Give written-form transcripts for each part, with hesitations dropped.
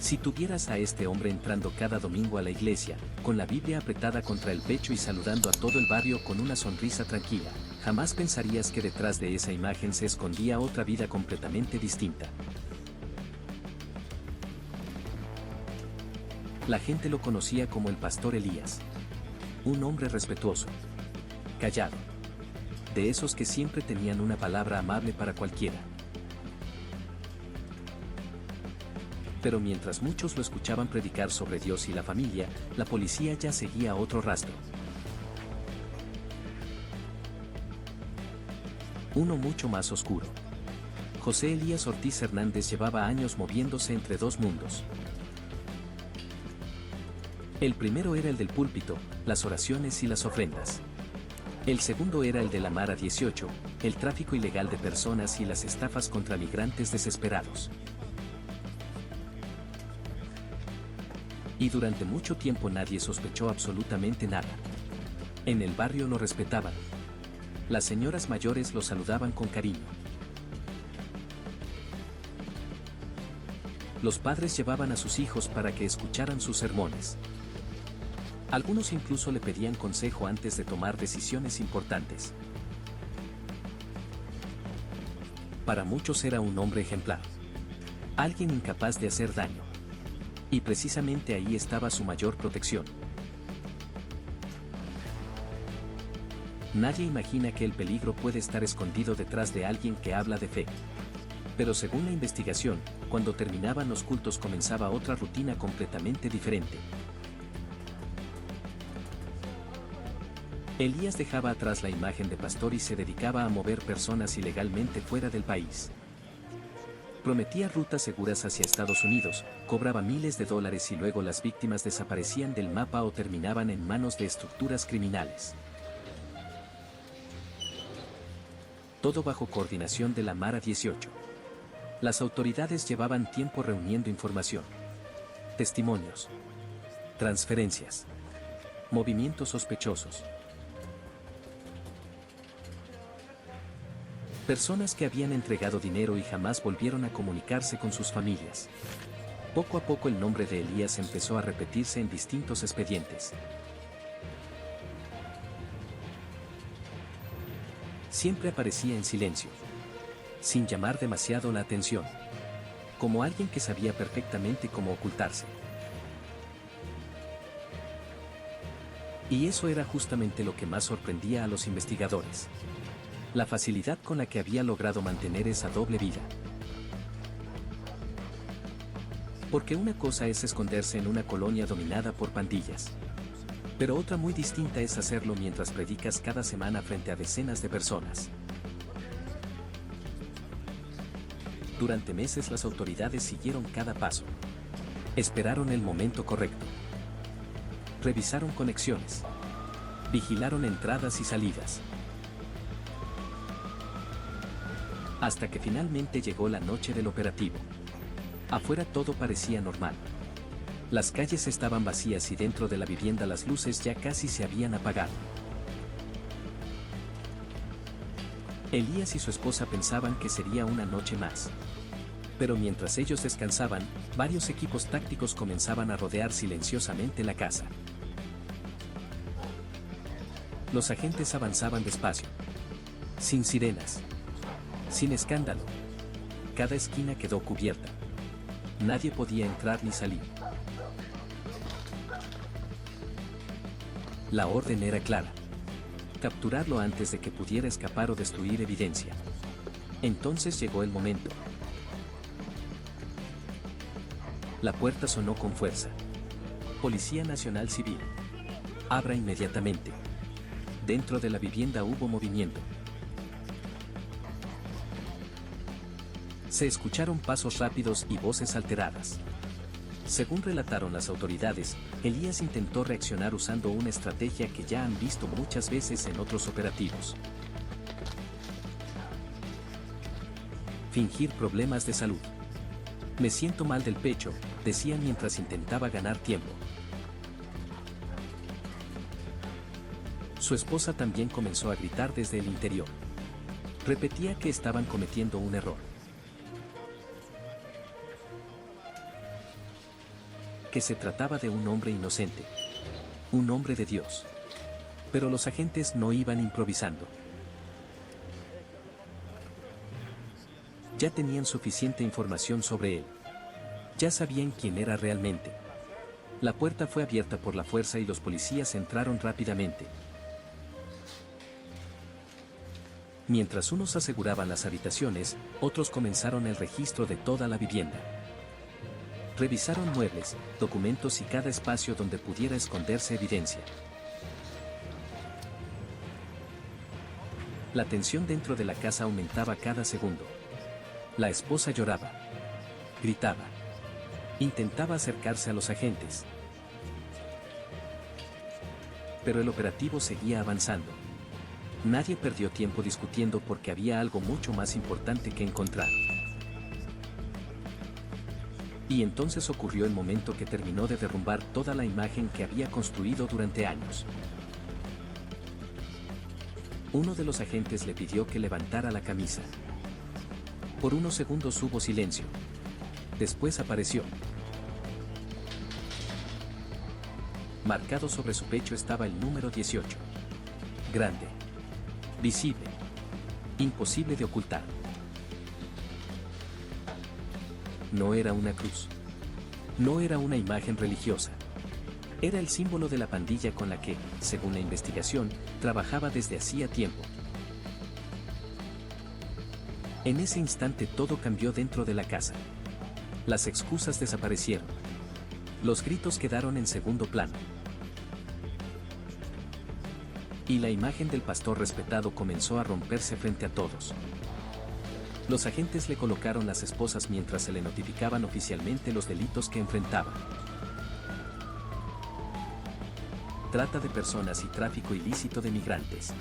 Si tuvieras a este hombre entrando cada domingo a la iglesia, con la Biblia apretada contra el pecho y saludando a todo el barrio con una sonrisa tranquila, jamás pensarías que detrás de esa imagen se escondía otra vida completamente distinta. La gente lo conocía como el pastor Elías. Un hombre respetuoso, callado, de esos que siempre tenían una palabra amable para cualquiera. Pero mientras muchos lo escuchaban predicar sobre Dios y la familia, la policía ya seguía otro rastro. Uno mucho más oscuro. José Elías Ortiz Hernández llevaba años moviéndose entre dos mundos. El primero era el del púlpito, las oraciones y las ofrendas. El segundo era el de la Mara 18, el tráfico ilegal de personas y las estafas contra migrantes desesperados. Y durante mucho tiempo nadie sospechó absolutamente nada. En el barrio lo respetaban. Las señoras mayores lo saludaban con cariño. Los padres llevaban a sus hijos para que escucharan sus sermones. Algunos incluso le pedían consejo antes de tomar decisiones importantes. Para muchos era un hombre ejemplar. Alguien incapaz de hacer daño. Y precisamente ahí estaba su mayor protección. Nadie imagina que el peligro puede estar escondido detrás de alguien que habla de fe. Pero según la investigación, cuando terminaban los cultos comenzaba otra rutina completamente diferente. Elías dejaba atrás la imagen de pastor y se dedicaba a mover personas ilegalmente fuera del país. Prometía rutas seguras hacia Estados Unidos, cobraba miles de dólares y luego las víctimas desaparecían del mapa o terminaban en manos de estructuras criminales. Todo bajo coordinación de la Mara 18. Las autoridades llevaban tiempo reuniendo información, testimonios, transferencias, movimientos sospechosos. Personas que habían entregado dinero y jamás volvieron a comunicarse con sus familias. Poco a poco el nombre de Elías empezó a repetirse en distintos expedientes. Siempre aparecía en silencio, sin llamar demasiado la atención, como alguien que sabía perfectamente cómo ocultarse. Y eso era justamente lo que más sorprendía a los investigadores. La facilidad con la que había logrado mantener esa doble vida. Porque una cosa es esconderse en una colonia dominada por pandillas. Pero otra muy distinta es hacerlo mientras predicas cada semana frente a decenas de personas. Durante meses las autoridades siguieron cada paso. Esperaron el momento correcto. Revisaron conexiones. Vigilaron entradas y salidas. Hasta que finalmente llegó la noche del operativo. Afuera todo parecía normal. Las calles estaban vacías y dentro de la vivienda las luces ya casi se habían apagado. Elías y su esposa pensaban que sería una noche más. Pero mientras ellos descansaban, varios equipos tácticos comenzaban a rodear silenciosamente la casa. Los agentes avanzaban despacio. Sin sirenas. Sin escándalo. Cada esquina quedó cubierta. Nadie podía entrar ni salir. La orden era clara. Capturarlo antes de que pudiera escapar o destruir evidencia. Entonces llegó el momento. La puerta sonó con fuerza. Policía Nacional Civil. Abra inmediatamente. Dentro de la vivienda hubo movimiento. Se escucharon pasos rápidos y voces alteradas. Según relataron las autoridades, Elías intentó reaccionar usando una estrategia que ya han visto muchas veces en otros operativos. Fingir problemas de salud. Me siento mal del pecho, decía mientras intentaba ganar tiempo. Su esposa también comenzó a gritar desde el interior. Repetía que estaban cometiendo un error. que se trataba de un hombre inocente, un hombre de Dios. Pero los agentes no iban improvisando. Ya tenían suficiente información sobre él. Ya sabían quién era realmente. La puerta fue abierta por la fuerza y los policías entraron rápidamente. Mientras unos aseguraban las habitaciones, otros comenzaron el registro de toda la vivienda. Revisaron muebles, documentos y cada espacio donde pudiera esconderse evidencia. La tensión dentro de la casa aumentaba cada segundo. La esposa lloraba, gritaba, intentaba acercarse a los agentes. Pero el operativo seguía avanzando. Nadie perdió tiempo discutiendo porque había algo mucho más importante que encontrar. Y entonces ocurrió el momento que terminó de derrumbar toda la imagen que había construido durante años. Uno de los agentes le pidió que levantara la camisa. Por unos segundos hubo silencio. Después apareció. Marcado sobre su pecho estaba el número 18. Grande. Visible. Imposible de ocultar. No era una cruz. No era una imagen religiosa. Era el símbolo de la pandilla con la que, según la investigación, trabajaba desde hacía tiempo. En ese instante todo cambió dentro de la casa. Las excusas desaparecieron. Los gritos quedaron en segundo plano. Y la imagen del pastor respetado comenzó a romperse frente a todos. Los agentes le colocaron las esposas mientras se le notificaban oficialmente los delitos que enfrentaba. Trata de personas y tráfico ilícito de migrantes.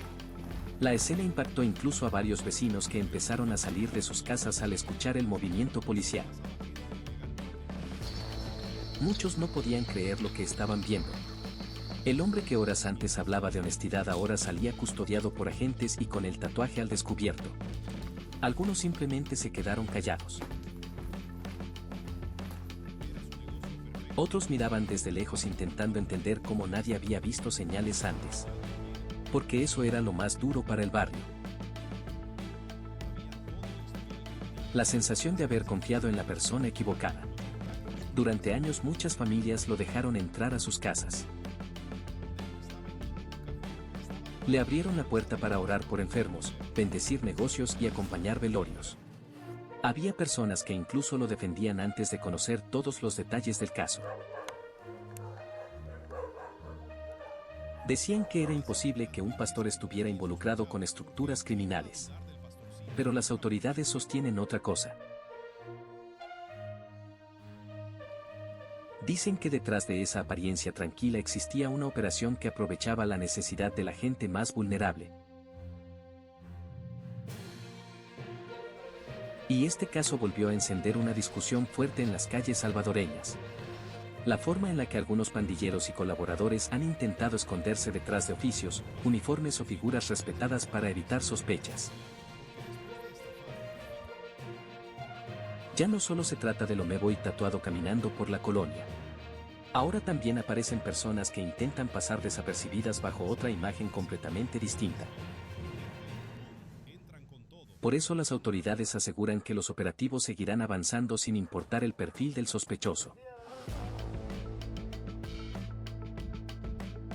La escena impactó incluso a varios vecinos que empezaron a salir de sus casas al escuchar el movimiento policial. Muchos no podían creer lo que estaban viendo. El hombre que horas antes hablaba de honestidad ahora salía custodiado por agentes y con el tatuaje al descubierto. Algunos simplemente se quedaron callados. Otros miraban desde lejos intentando entender cómo nadie había visto señales antes. Porque eso era lo más duro para el barrio. La sensación de haber confiado en la persona equivocada. Durante años muchas familias lo dejaron entrar a sus casas. Le abrieron la puerta para orar por enfermos, bendecir negocios y acompañar velorios. Había personas que incluso lo defendían antes de conocer todos los detalles del caso. Decían que era imposible que un pastor estuviera involucrado con estructuras criminales. Pero las autoridades sostienen otra cosa. Dicen que detrás de esa apariencia tranquila existía una operación que aprovechaba la necesidad de la gente más vulnerable. Y este caso volvió a encender una discusión fuerte en las calles salvadoreñas. La forma en la que algunos pandilleros y colaboradores han intentado esconderse detrás de oficios, uniformes o figuras respetadas para evitar sospechas. Ya no solo se trata del Omeboy tatuado caminando por la colonia. Ahora también aparecen personas que intentan pasar desapercibidas bajo otra imagen completamente distinta. Por eso las autoridades aseguran que los operativos seguirán avanzando sin importar el perfil del sospechoso.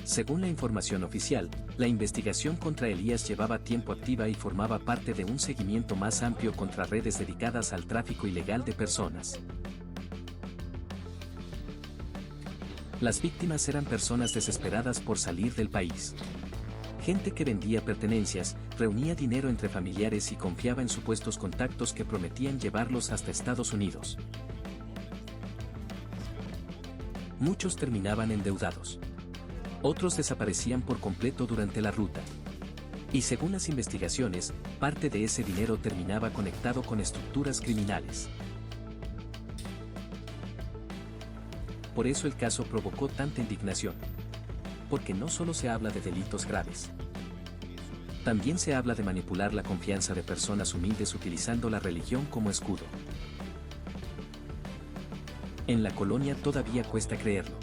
Según la información oficial, la investigación contra Elías llevaba tiempo activa y formaba parte de un seguimiento más amplio contra redes dedicadas al tráfico ilegal de personas. Las víctimas eran personas desesperadas por salir del país. Gente que vendía pertenencias, reunía dinero entre familiares y confiaba en supuestos contactos que prometían llevarlos hasta Estados Unidos. Muchos terminaban endeudados. Otros desaparecían por completo durante la ruta. Y según las investigaciones, parte de ese dinero terminaba conectado con estructuras criminales. Por eso el caso provocó tanta indignación. Porque no solo se habla de delitos graves. También se habla de manipular la confianza de personas humildes utilizando la religión como escudo. En la colonia todavía cuesta creerlo.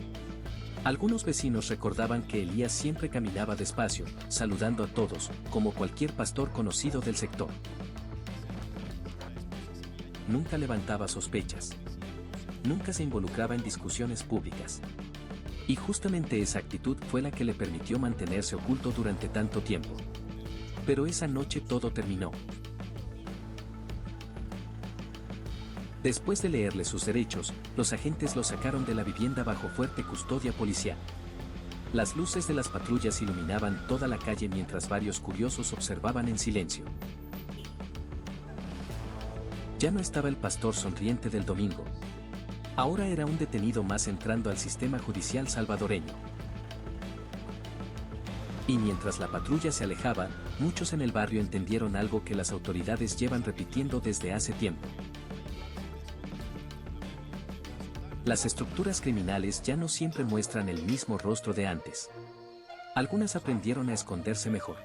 Algunos vecinos recordaban que Elías siempre caminaba despacio, saludando a todos, como cualquier pastor conocido del sector. Nunca levantaba sospechas. Nunca se involucraba en discusiones públicas. Y justamente esa actitud fue la que le permitió mantenerse oculto durante tanto tiempo. Pero esa noche todo terminó. Después de leerle sus derechos, los agentes lo sacaron de la vivienda bajo fuerte custodia policial. Las luces de las patrullas iluminaban toda la calle mientras varios curiosos observaban en silencio. Ya no estaba el pastor sonriente del domingo. Ahora era un detenido más entrando al sistema judicial salvadoreño. Y mientras la patrulla se alejaba, muchos en el barrio entendieron algo que las autoridades llevan repitiendo desde hace tiempo. Las estructuras criminales ya no siempre muestran el mismo rostro de antes. Algunas aprendieron a esconderse mejor,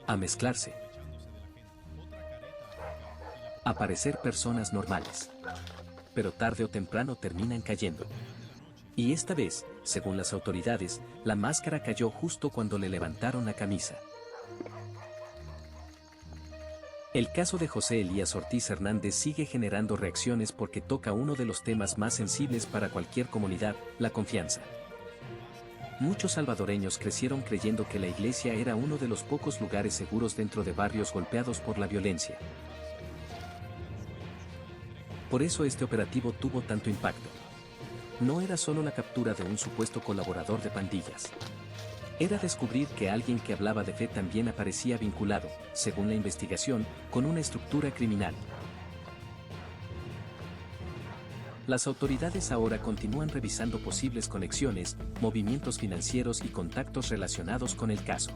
a mezclarse, a parecer personas normales. Pero tarde o temprano terminan cayendo. Y esta vez, según las autoridades, la máscara cayó justo cuando le levantaron la camisa. El caso de José Elías Ortiz Hernández sigue generando reacciones porque toca uno de los temas más sensibles para cualquier comunidad, la confianza. Muchos salvadoreños crecieron creyendo que la iglesia era uno de los pocos lugares seguros dentro de barrios golpeados por la violencia. Por eso este operativo tuvo tanto impacto. No era solo la captura de un supuesto colaborador de pandillas. Era descubrir que alguien que hablaba de fe también aparecía vinculado, según la investigación, con una estructura criminal. Las autoridades ahora continúan revisando posibles conexiones, movimientos financieros y contactos relacionados con el caso.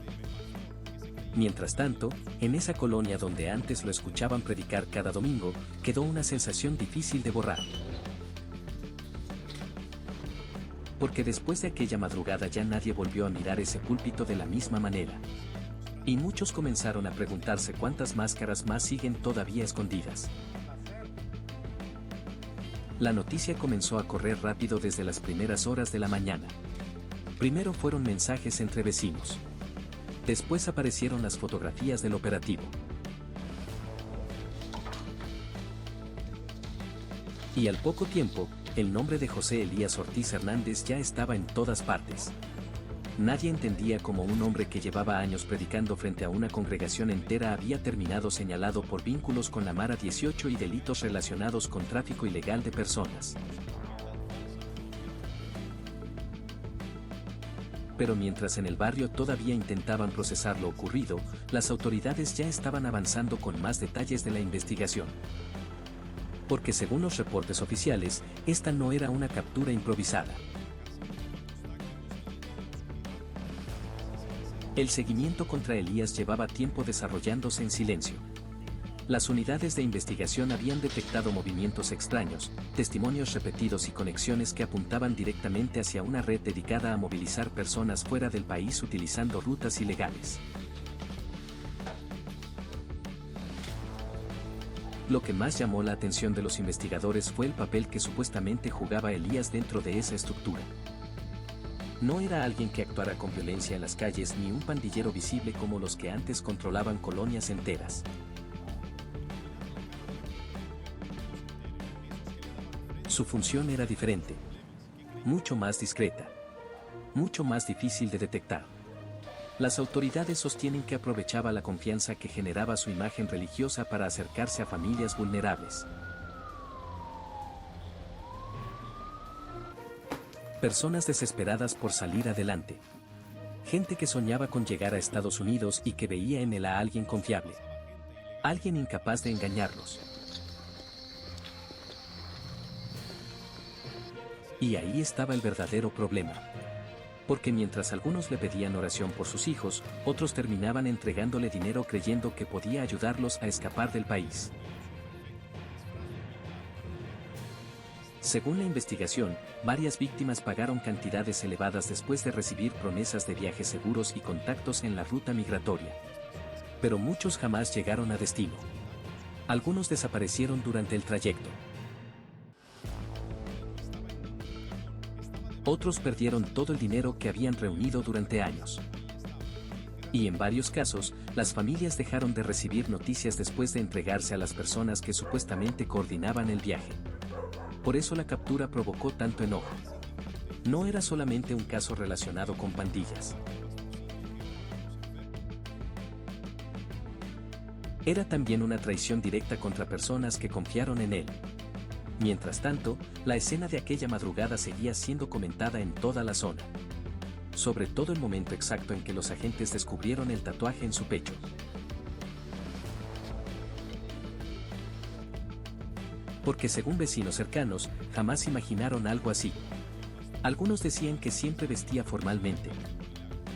Mientras tanto, en esa colonia donde antes lo escuchaban predicar cada domingo, quedó una sensación difícil de borrar. Porque después de aquella madrugada ya nadie volvió a mirar ese púlpito de la misma manera. Y muchos comenzaron a preguntarse cuántas máscaras más siguen todavía escondidas. La noticia comenzó a correr rápido desde las primeras horas de la mañana. Primero fueron mensajes entre vecinos. Después aparecieron las fotografías del operativo. Y al poco tiempo, el nombre de José Elías Ortiz Hernández ya estaba en todas partes. Nadie entendía cómo un hombre que llevaba años predicando frente a una congregación entera había terminado señalado por vínculos con la Mara 18 y delitos relacionados con tráfico ilegal de personas. Pero mientras en el barrio todavía intentaban procesar lo ocurrido, las autoridades ya estaban avanzando con más detalles de la investigación. Porque según los reportes oficiales, esta no era una captura improvisada. El seguimiento contra Elías llevaba tiempo desarrollándose en silencio. Las unidades de investigación habían detectado movimientos extraños, testimonios repetidos y conexiones que apuntaban directamente hacia una red dedicada a movilizar personas fuera del país utilizando rutas ilegales. Lo que más llamó la atención de los investigadores fue el papel que supuestamente jugaba Elías dentro de esa estructura. No era alguien que actuara con violencia en las calles ni un pandillero visible como los que antes controlaban colonias enteras. Su función era diferente, mucho más discreta, mucho más difícil de detectar. Las autoridades sostienen que aprovechaba la confianza que generaba su imagen religiosa para acercarse a familias vulnerables. Personas desesperadas por salir adelante. Gente que soñaba con llegar a Estados Unidos y que veía en él a alguien confiable. Alguien incapaz de engañarlos. Y ahí estaba el verdadero problema. Porque mientras algunos le pedían oración por sus hijos, otros terminaban entregándole dinero creyendo que podía ayudarlos a escapar del país. Según la investigación, varias víctimas pagaron cantidades elevadas después de recibir promesas de viajes seguros y contactos en la ruta migratoria. Pero muchos jamás llegaron a destino. Algunos desaparecieron durante el trayecto. Otros perdieron todo el dinero que habían reunido durante años. Y en varios casos, las familias dejaron de recibir noticias después de entregarse a las personas que supuestamente coordinaban el viaje. Por eso la captura provocó tanto enojo. No era solamente un caso relacionado con pandillas. Era también una traición directa contra personas que confiaron en él. Mientras tanto, la escena de aquella madrugada seguía siendo comentada en toda la zona. Sobre todo el momento exacto en que los agentes descubrieron el tatuaje en su pecho. Porque según vecinos cercanos, jamás imaginaron algo así. Algunos decían que siempre vestía formalmente.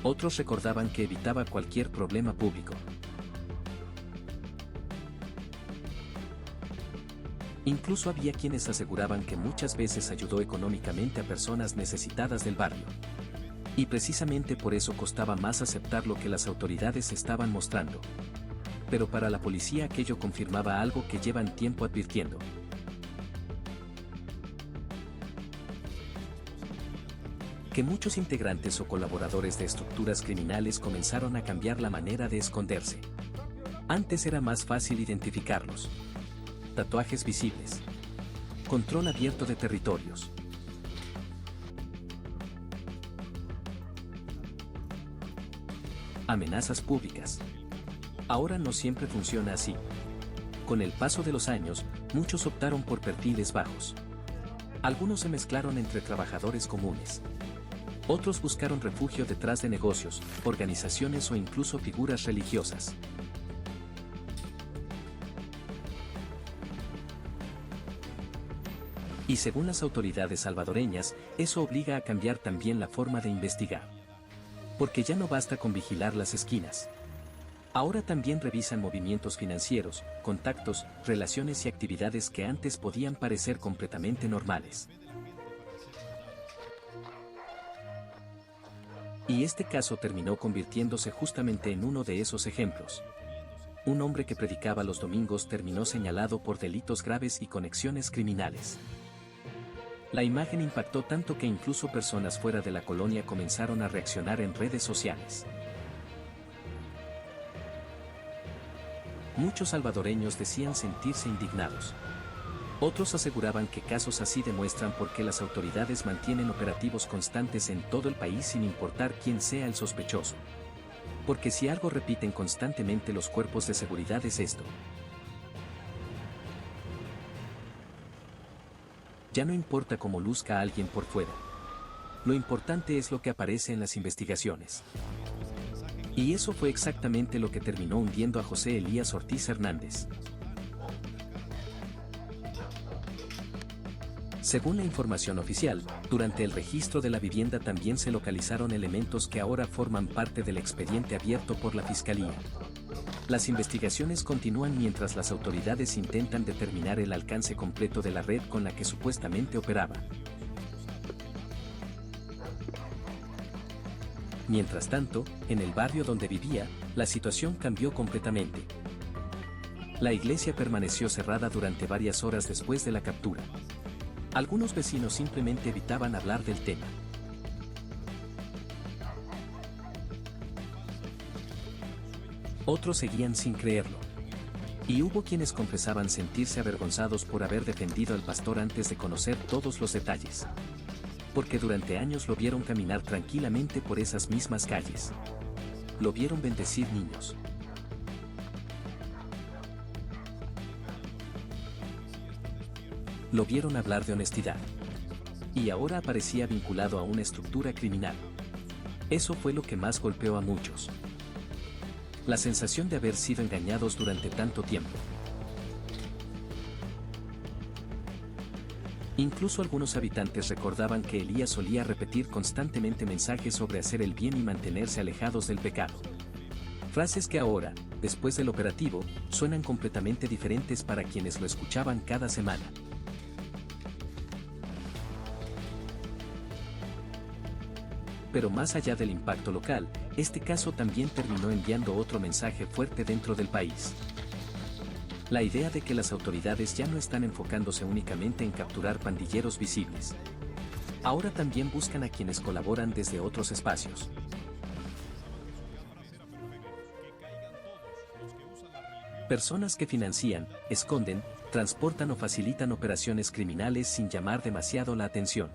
Otros recordaban que evitaba cualquier problema público. Incluso había quienes aseguraban que muchas veces ayudó económicamente a personas necesitadas del barrio. Y precisamente por eso costaba más aceptar lo que las autoridades estaban mostrando. Pero para la policía aquello confirmaba algo que llevan tiempo advirtiendo. Que muchos integrantes o colaboradores de estructuras criminales comenzaron a cambiar la manera de esconderse. Antes era más fácil identificarlos. Tatuajes visibles. Control abierto de territorios. Amenazas públicas. Ahora no siempre funciona así. Con el paso de los años, muchos optaron por perfiles bajos. Algunos se mezclaron entre trabajadores comunes. Otros buscaron refugio detrás de negocios, organizaciones o incluso figuras religiosas. Y según las autoridades salvadoreñas, eso obliga a cambiar también la forma de investigar. Porque ya no basta con vigilar las esquinas. Ahora también revisan movimientos financieros, contactos, relaciones y actividades que antes podían parecer completamente normales. Y este caso terminó convirtiéndose justamente en uno de esos ejemplos. Un hombre que predicaba los domingos terminó señalado por delitos graves y conexiones criminales. La imagen impactó tanto que incluso personas fuera de la colonia comenzaron a reaccionar en redes sociales. Muchos salvadoreños decían sentirse indignados. Otros aseguraban que casos así demuestran por qué las autoridades mantienen operativos constantes en todo el país sin importar quién sea el sospechoso. Porque si algo repiten constantemente los cuerpos de seguridad es esto. Ya no importa cómo luzca a alguien por fuera. Lo importante es lo que aparece en las investigaciones. Y eso fue exactamente lo que terminó hundiendo a José Elías Ortiz Hernández. Según la información oficial, durante el registro de la vivienda también se localizaron elementos que ahora forman parte del expediente abierto por la Fiscalía. Las investigaciones continúan mientras las autoridades intentan determinar el alcance completo de la red con la que supuestamente operaba. Mientras tanto, en el barrio donde vivía, la situación cambió completamente. La iglesia permaneció cerrada durante varias horas después de la captura. Algunos vecinos simplemente evitaban hablar del tema. Otros seguían sin creerlo. Y hubo quienes confesaban sentirse avergonzados por haber defendido al pastor antes de conocer todos los detalles. Porque durante años lo vieron caminar tranquilamente por esas mismas calles. Lo vieron bendecir niños. Lo vieron hablar de honestidad. Y ahora aparecía vinculado a una estructura criminal. Eso fue lo que más golpeó a muchos. La sensación de haber sido engañados durante tanto tiempo. Incluso algunos habitantes recordaban que Elías solía repetir constantemente mensajes sobre hacer el bien y mantenerse alejados del pecado. Frases que ahora, después del operativo, suenan completamente diferentes para quienes lo escuchaban cada semana. Pero más allá del impacto local, este caso también terminó enviando otro mensaje fuerte dentro del país. La idea de que las autoridades ya no están enfocándose únicamente en capturar pandilleros visibles. Ahora también buscan a quienes colaboran desde otros espacios. Personas que financian, esconden, transportan o facilitan operaciones criminales sin llamar demasiado la atención.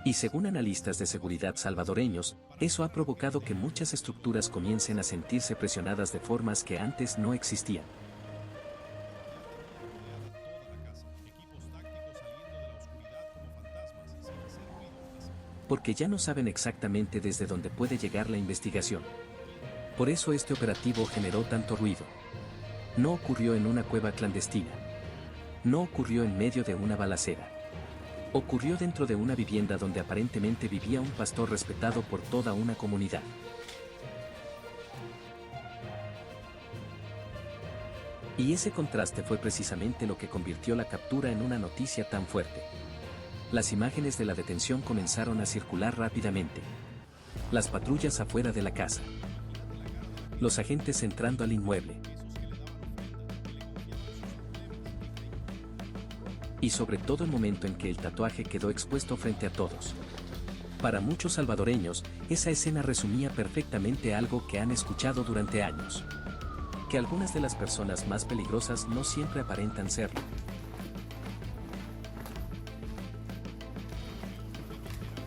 Y según analistas de seguridad salvadoreños, eso ha provocado que muchas estructuras comiencen a sentirse presionadas de formas que antes no existían. Porque ya no saben exactamente desde dónde puede llegar la investigación. Por eso este operativo generó tanto ruido. No ocurrió en una cueva clandestina. No ocurrió en medio de una balacera. Ocurrió dentro de una vivienda donde aparentemente vivía un pastor respetado por toda una comunidad. Y ese contraste fue precisamente lo que convirtió la captura en una noticia tan fuerte. Las imágenes de la detención comenzaron a circular rápidamente. Las patrullas afuera de la casa. Los agentes entrando al inmueble. Y sobre todo el momento en que el tatuaje quedó expuesto frente a todos. Para muchos salvadoreños, esa escena resumía perfectamente algo que han escuchado durante años. Que algunas de las personas más peligrosas no siempre aparentan serlo.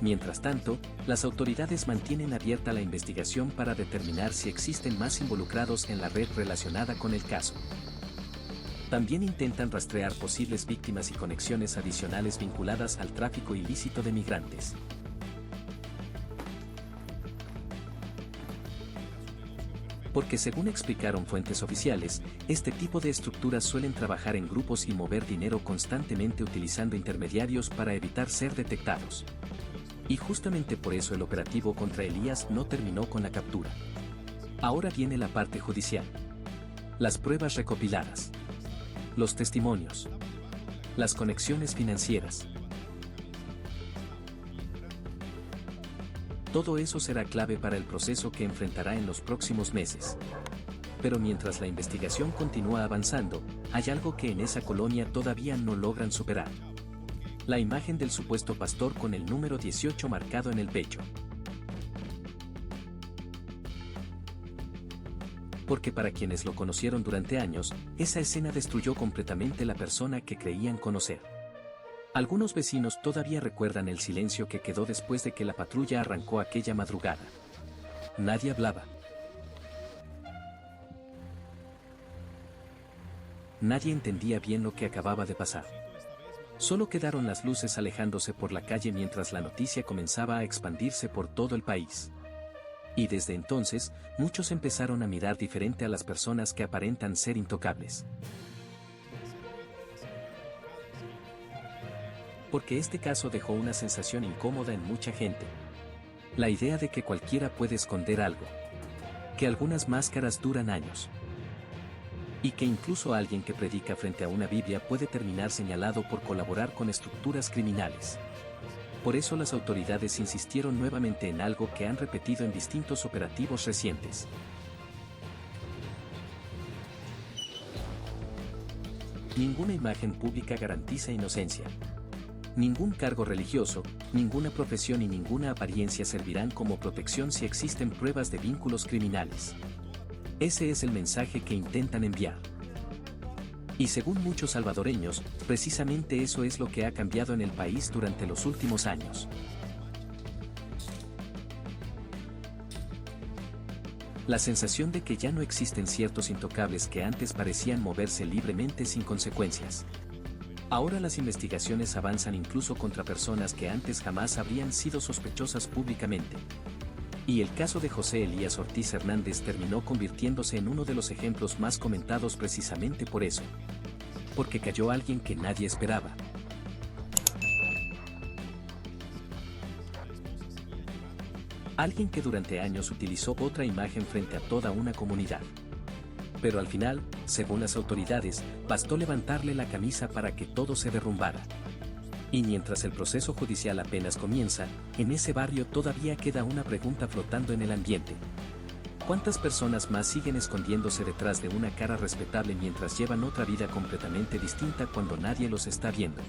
Mientras tanto, las autoridades mantienen abierta la investigación para determinar si existen más involucrados en la red relacionada con el caso. También intentan rastrear posibles víctimas y conexiones adicionales vinculadas al tráfico ilícito de migrantes. Porque según explicaron fuentes oficiales, este tipo de estructuras suelen trabajar en grupos y mover dinero constantemente utilizando intermediarios para evitar ser detectados. Y justamente por eso el operativo contra Elías no terminó con la captura. Ahora viene la parte judicial. Las pruebas recopiladas. Los testimonios. Las conexiones financieras. Todo eso será clave para el proceso que enfrentará en los próximos meses. Pero mientras la investigación continúa avanzando, hay algo que en esa colonia todavía no logran superar. La imagen del supuesto pastor con el número 18 marcado en el pecho. Porque para quienes lo conocieron durante años, esa escena destruyó completamente la persona que creían conocer. Algunos vecinos todavía recuerdan el silencio que quedó después de que la patrulla arrancó aquella madrugada. Nadie hablaba. Nadie entendía bien lo que acababa de pasar. Solo quedaron las luces alejándose por la calle mientras la noticia comenzaba a expandirse por todo el país. Y desde entonces, muchos empezaron a mirar diferente a las personas que aparentan ser intocables. Porque este caso dejó una sensación incómoda en mucha gente. La idea de que cualquiera puede esconder algo. Que algunas máscaras duran años. Y que incluso alguien que predica frente a una Biblia puede terminar señalado por colaborar con estructuras criminales. Por eso las autoridades insistieron nuevamente en algo que han repetido en distintos operativos recientes. Ninguna imagen pública garantiza inocencia. Ningún cargo religioso, ninguna profesión y ninguna apariencia servirán como protección si existen pruebas de vínculos criminales. Ese es el mensaje que intentan enviar. Y según muchos salvadoreños, precisamente eso es lo que ha cambiado en el país durante los últimos años. La sensación de que ya no existen ciertos intocables que antes parecían moverse libremente sin consecuencias. Ahora las investigaciones avanzan incluso contra personas que antes jamás habrían sido sospechosas públicamente. Y el caso de José Elías Ortiz Hernández terminó convirtiéndose en uno de los ejemplos más comentados precisamente por eso. Porque cayó alguien que nadie esperaba. Alguien que durante años utilizó otra imagen frente a toda una comunidad. Pero al final, según las autoridades, bastó levantarle la camisa para que todo se derrumbara. Y mientras el proceso judicial apenas comienza, en ese barrio todavía queda una pregunta flotando en el ambiente. ¿Cuántas personas más siguen escondiéndose detrás de una cara respetable mientras llevan otra vida completamente distinta cuando nadie los está viendo?